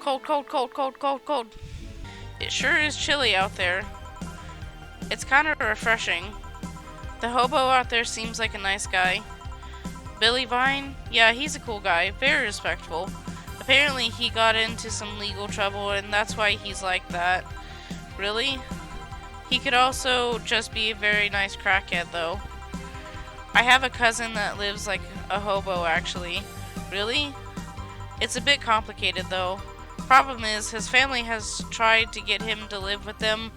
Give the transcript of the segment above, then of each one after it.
Cold, cold, cold, cold, cold, cold. It sure is chilly out there. It's kind of refreshing. The hobo out there seems like a nice guy. Billy Vine? Yeah, he's a cool guy. Very respectful. Apparently he got into some legal trouble and that's why he's like that. Really? He could also just be a very nice crackhead though. I have a cousin that lives like a hobo actually. Really? It's a bit complicated though. Problem is, his family has tried to get him to live with them,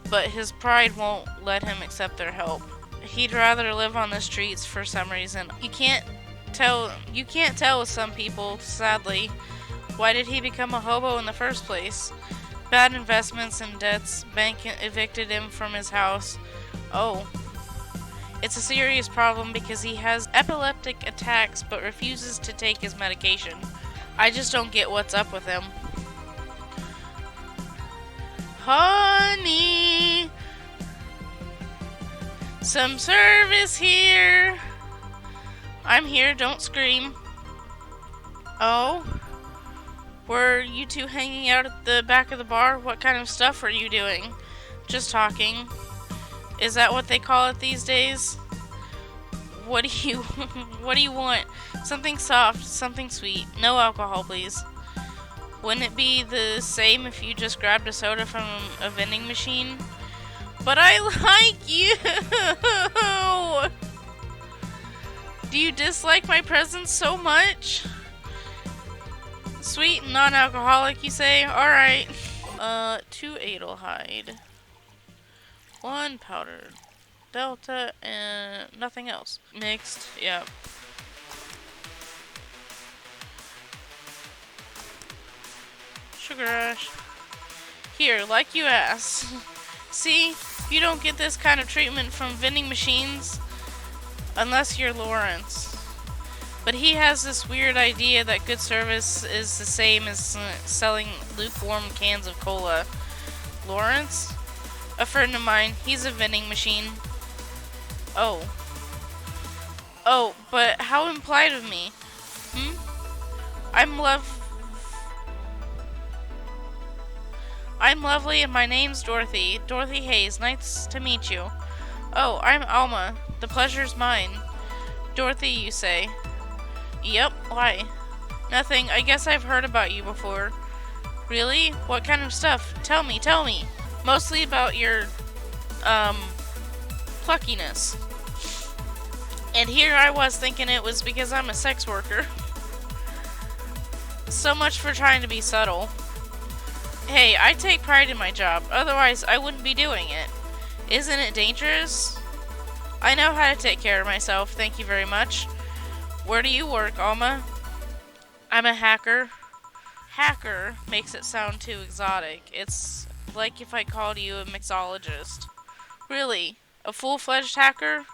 but his pride won't let him accept their help. He'd rather live on the streets for some reason. You can't tell with some people, sadly. Why did he become a hobo in the first place? Bad investments and debts, bank evicted him from his house. Oh. It's a serious problem because he has epileptic attacks but refuses to take his medication. I just don't get what's up with him. Honey, some service here. I'm here, don't scream. Oh? Were you two hanging out at the back of the bar? What kind of stuff were you doing? Just talking. Is that what they call it these days? What do you what do you want? Something soft, something sweet. No alcohol, please. Wouldn't it be the same if you just grabbed a soda from a vending machine? But I like you! Do you dislike my presence so much? Sweet and non-alcoholic, you say? Alright. 2 Adelhyde. 1 powdered Delta, and nothing else. Mixed, yeah. Sugar rush. Here, like you asked. See, you don't get this kind of treatment from vending machines unless you're Lawrence. But he has this weird idea that good service is the same as selling lukewarm cans of cola. Lawrence? A friend of mine. He's a vending machine. Oh. Oh, but how implied of me? I'm lovely and my name's Dorothy. Dorothy Hayes. Nice to meet you. Oh, I'm Alma. The pleasure's mine. Dorothy, you say? Yep, why? Nothing. I guess I've heard about you before. Really? What kind of stuff? Tell me, tell me. Mostly about your, pluckiness. And here I was thinking it was because I'm a sex worker. So much for trying to be subtle. Hey, I take pride in my job, otherwise I wouldn't be doing it. Isn't it dangerous? I know how to take care of myself, thank you very much. Where do you work, Alma? I'm a hacker. Hacker makes it sound too exotic. It's like if I called you a mixologist. Really? A full-fledged hacker?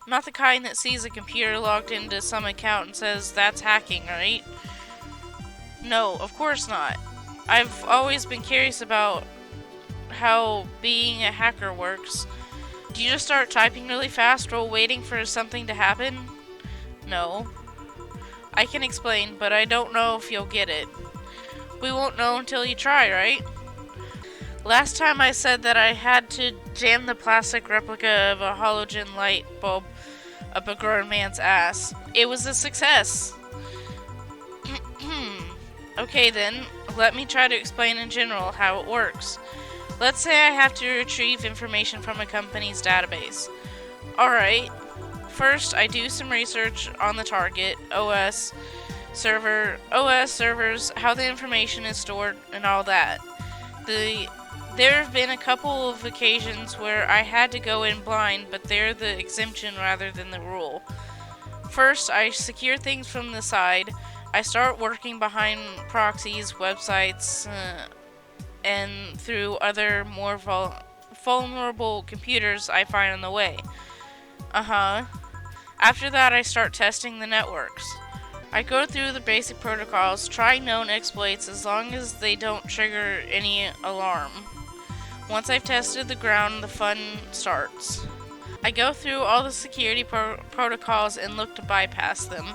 Not the kind that sees a computer logged into some account and says, that's hacking, right? No, of course not. I've always been curious about how being a hacker works. Do you just start typing really fast while waiting for something to happen? No. I can explain, but I don't know if you'll get it. We won't know until you try, right? Last time I said that I had to jam the plastic replica of a halogen light bulb up a grown man's ass. It was a success. Okay then, let me try to explain in general how it works. Let's say I have to retrieve information from a company's database. Alright, first I do some research on the target, OS servers, how the information is stored, and all that. There have been a couple of occasions where I had to go in blind, but they're the exemption rather than the rule. First, I secure things from the side. I start working behind proxies, websites, and through other more vulnerable computers I find on the way. After that, I start testing the networks. I go through the basic protocols, try known exploits as long as they don't trigger any alarm. Once I've tested the ground, the fun starts. I go through all the security protocols and look to bypass them.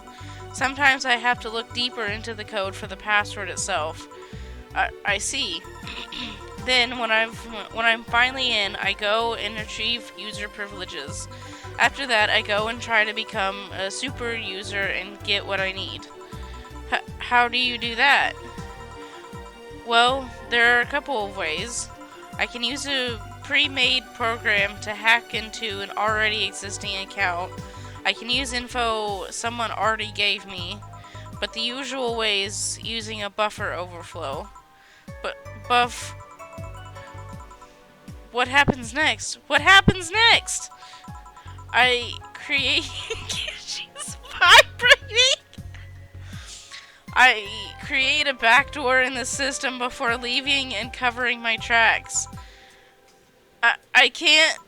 Sometimes I have to look deeper into the code for the password itself. I see. Then when I'm finally in, I go and retrieve user privileges. After that, I go and try to become a super user and get what I need. How do you do that? Well, there are a couple of ways. I can use a pre-made program to hack into an already existing account. I can use info someone already gave me, but the usual way is using a buffer overflow. But buff... What happens next? What happens next? I create... She's vibrating! I create a backdoor in the system before leaving and covering my tracks. I can't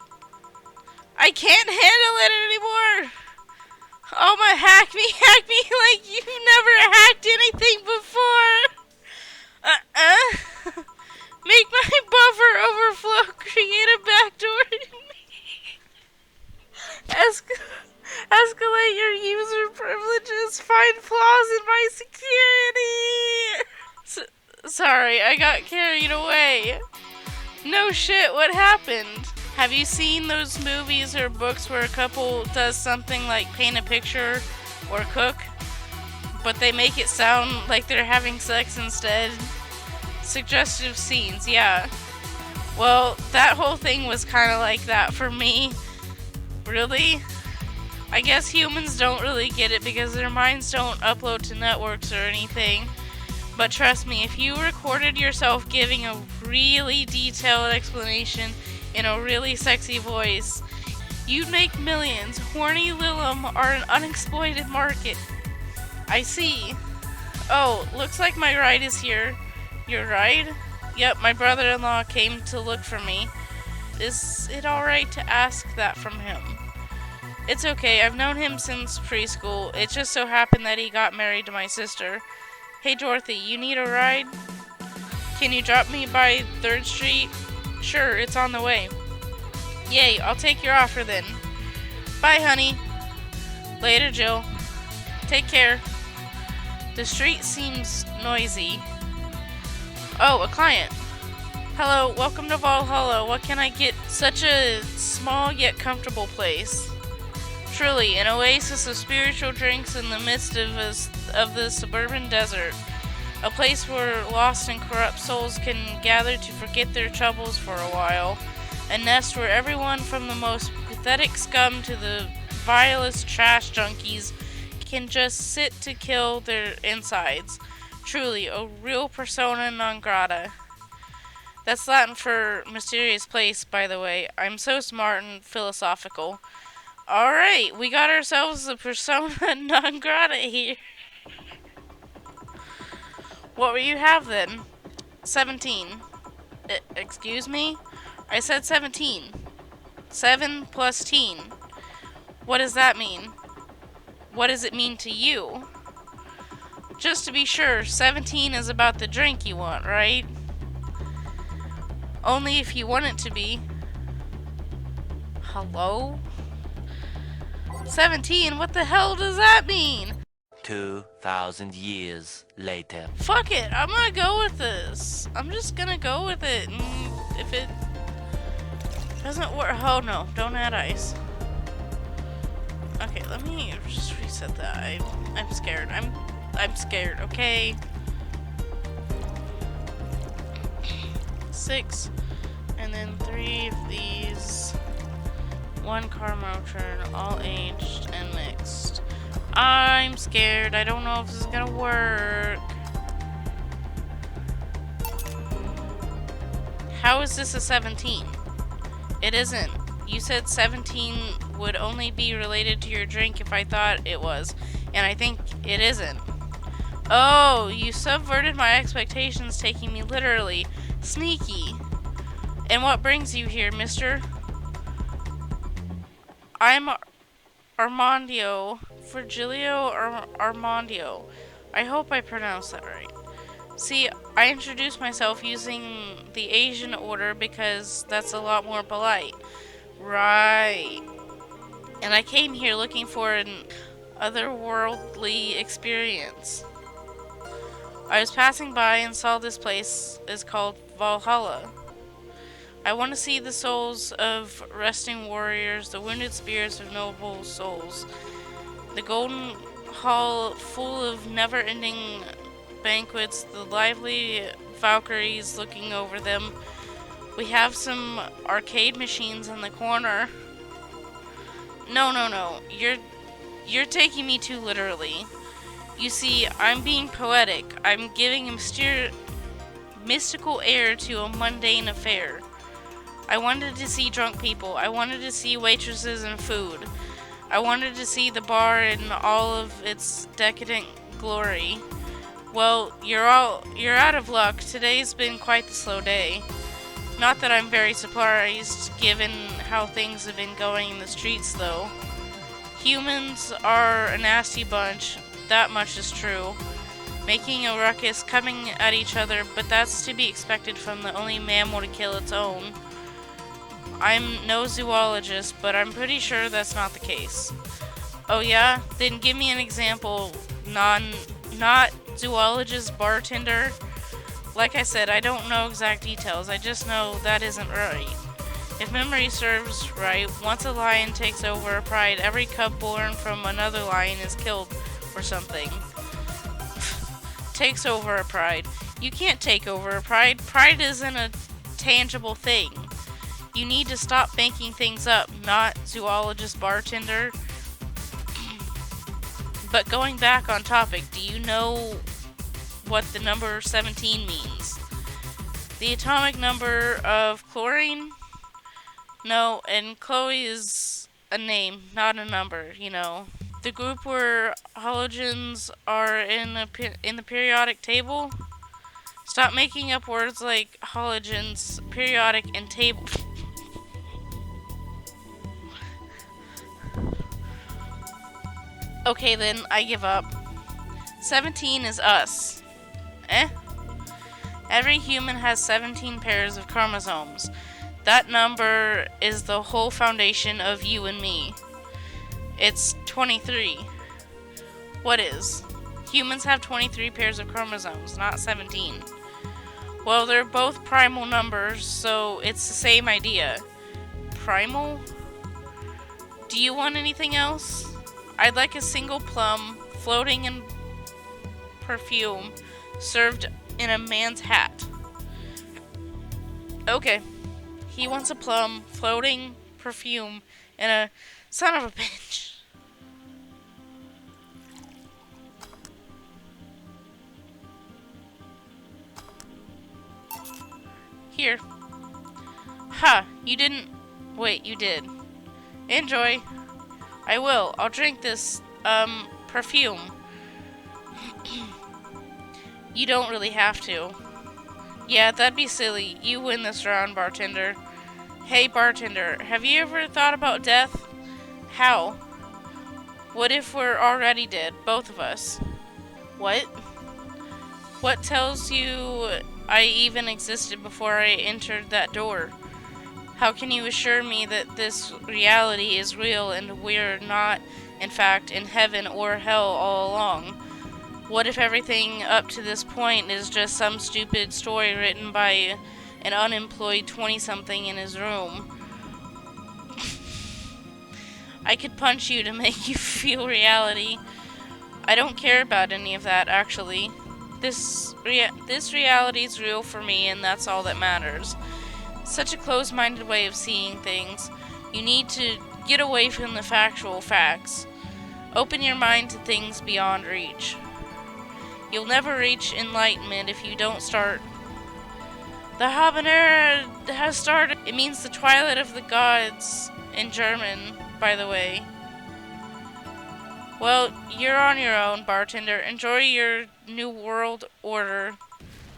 handle it anymore! Oh my, hack me like you've never hacked anything before! Make my buffer overflow, create a backdoor in me. Escalate your user privileges, find flaws in my security! Sorry, I got carried away. No shit, what happened? Have you seen those movies or books where a couple does something like paint a picture or cook, but they make it sound like they're having sex instead? Suggestive scenes, yeah. Well, that whole thing was kind of like that for me. Really? I guess humans don't really get it because their minds don't upload to networks or anything. But trust me, if you recorded yourself giving a really detailed explanation in a really sexy voice, you'd make millions. Horny Lilum are an unexploited market. I see. Oh, looks like my ride is here. Your ride? Yep, my brother-in-law came to look for me. Is it alright to ask that from him? It's okay, I've known him since preschool. It just so happened that he got married to my sister. Hey Dorothy, you need a ride? Can you drop me by 3rd Street? Sure, it's on the way. Yay, I'll take your offer then. Bye, honey. Later, Jill. Take care. The street seems noisy. Oh, a client. Hello, welcome to Valhalla. What can I get? Such a small yet comfortable place. Truly, an oasis of spiritual drinks in the midst of the suburban desert. A place where lost and corrupt souls can gather to forget their troubles for a while. A nest where everyone from the most pathetic scum to the vilest trash junkies can just sit to kill their insides. Truly, a real persona non grata. That's Latin for mysterious place, by the way. I'm so smart and philosophical. Alright, we got ourselves a persona non grata here. What will you have then? 17. Excuse me? I said 17. 7 plus teen. What does that mean? What does it mean to you? Just to be sure, 17 is about the drink you want, right? Only if you want it to be. Hello? 17? What the hell does that mean? 2,000 years later. Fuck it, I'm gonna go with this. I'm just gonna go with it, and if it doesn't work, oh no, don't add ice. Okay, let me just reset that. I'm scared. I'm scared, okay? 6, and then 3 of these. 1 caramel churn, all aged and mixed. I'm scared. I don't know if this is gonna work. How is this a 17? It isn't. You said 17 would only be related to your drink if I thought it was, and I think it isn't. Oh, you subverted my expectations, taking me literally. Sneaky. And what brings you here, mister? I'm Armandio. Virgilio Armandio. I hope I pronounced that right. See, I introduced myself using the Asian order because that's a lot more polite. Right. And I came here looking for an otherworldly experience. I was passing by and saw this place is called Valhalla. I want to see the souls of resting warriors, the wounded spirits of noble souls. The golden hall full of never-ending banquets, the lively Valkyries looking over them. We have some arcade machines in the corner. No. You're taking me too literally. You see, I'm being poetic. I'm giving a mystical air to a mundane affair. I wanted to see drunk people. I wanted to see waitresses and food. I wanted to see the bar in all of its decadent glory. Well, you're out of luck. Today's been quite the slow day. Not that I'm very surprised, given how things have been going in the streets, though. Humans are a nasty bunch, that much is true. Making a ruckus, coming at each other, but that's to be expected from the only mammal to kill its own. I'm no zoologist, but I'm pretty sure that's not the case. Oh yeah? Then give me an example, not zoologist, bartender. Like I said, I don't know exact details, I just know that isn't right. If memory serves right, once a lion takes over a pride, every cub born from another lion is killed or something. Takes over a pride. You can't take over a pride. Pride isn't a tangible thing. You need to stop making things up, not zoologist bartender. But going back on topic, do you know what the number 17 means? The atomic number of chlorine? No, and Chloe is a name, not a number, you know. The group where halogens are in the periodic table? Stop making up words like halogens, periodic, and table. Okay then, I give up. 17 is us. Eh? Every human has 17 pairs of chromosomes. That number is the whole foundation of you and me. It's 23. What is? Humans have 23 pairs of chromosomes, not 17. Well, they're both primal numbers, so it's the same idea. Primal? Do you want anything else? I'd like a single plum floating in perfume served in a man's hat. Okay. He wants a plum floating perfume in a son of a bitch. Here. Ha, you didn't. Wait, you did. Enjoy. I will. I'll drink this, perfume. You don't really have to. Yeah, that'd be silly. You win this round, bartender. Hey, bartender, have you ever thought about death? How? What if we're already dead, both of us? What? What tells you I even existed before I entered that door? How can you assure me that this reality is real and we're not, in fact, in heaven or hell all along? What if everything up to this point is just some stupid story written by an unemployed 20-something in his room? I could punch you to make you feel reality. I don't care about any of that, actually. This reality is real for me, and that's all that matters. Such a closed-minded way of seeing things. You need to get away from the factual facts. Open your mind to things beyond reach. You'll never reach enlightenment if you don't start. The Habanera has started. It means the twilight of the gods in German, by the way. Well, you're on your own, bartender. Enjoy your new world order.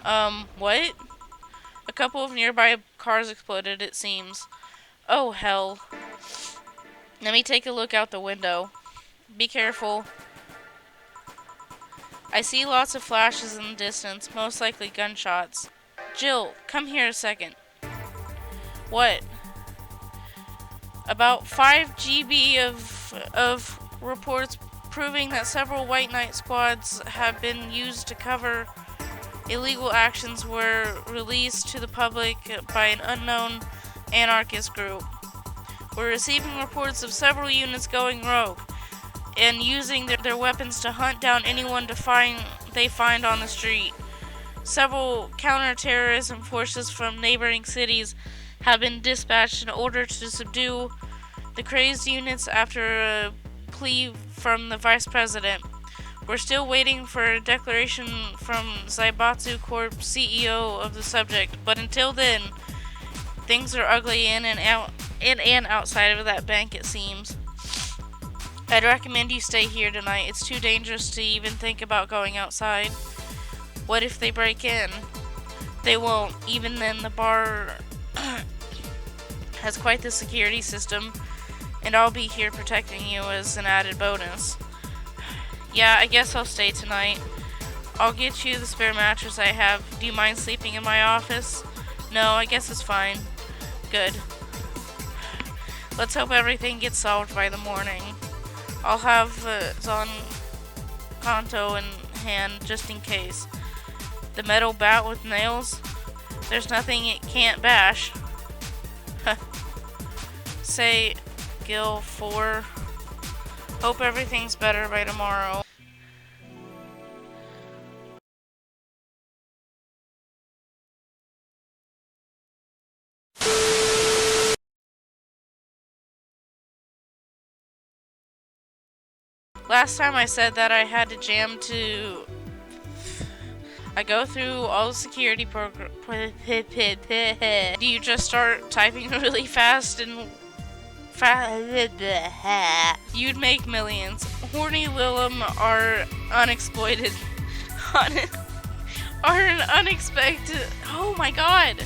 What? A couple of nearby cars exploded, it seems. Oh, hell. Let me take a look out the window. Be careful. I see lots of flashes in the distance, most likely gunshots. Jill, come here a second. What? About 5 GB of reports proving that several White Knight squads have been used to cover illegal actions were released to the public by an unknown anarchist group. We're receiving reports of several units going rogue and using their weapons to hunt down anyone they find on the street. Several counter-terrorism forces from neighboring cities have been dispatched in order to subdue the crazed units after a plea from the Vice President. We're still waiting for a declaration from Zaibatsu Corp CEO of the subject, but until then, things are ugly in and outside of that bank, it seems. I'd recommend you stay here tonight. It's too dangerous to even think about going outside. What if they break in? They won't. Even then, the bar has quite the security system, and I'll be here protecting you as an added bonus. Yeah, I guess I'll stay tonight. I'll get you the spare mattress I have. Do you mind sleeping in my office? No, I guess it's fine. Good. Let's hope everything gets solved by the morning. I'll have Zon Kanto in hand just in case. The metal bat with nails? There's nothing it can't bash. Say, Gil 4. Hope everything's better by tomorrow. Last time I said that I had to jam to... I go through all the security Do you just start typing really fast and... You'd make millions. Horny Lilum are unexploited. Are an unexpected... Oh my god!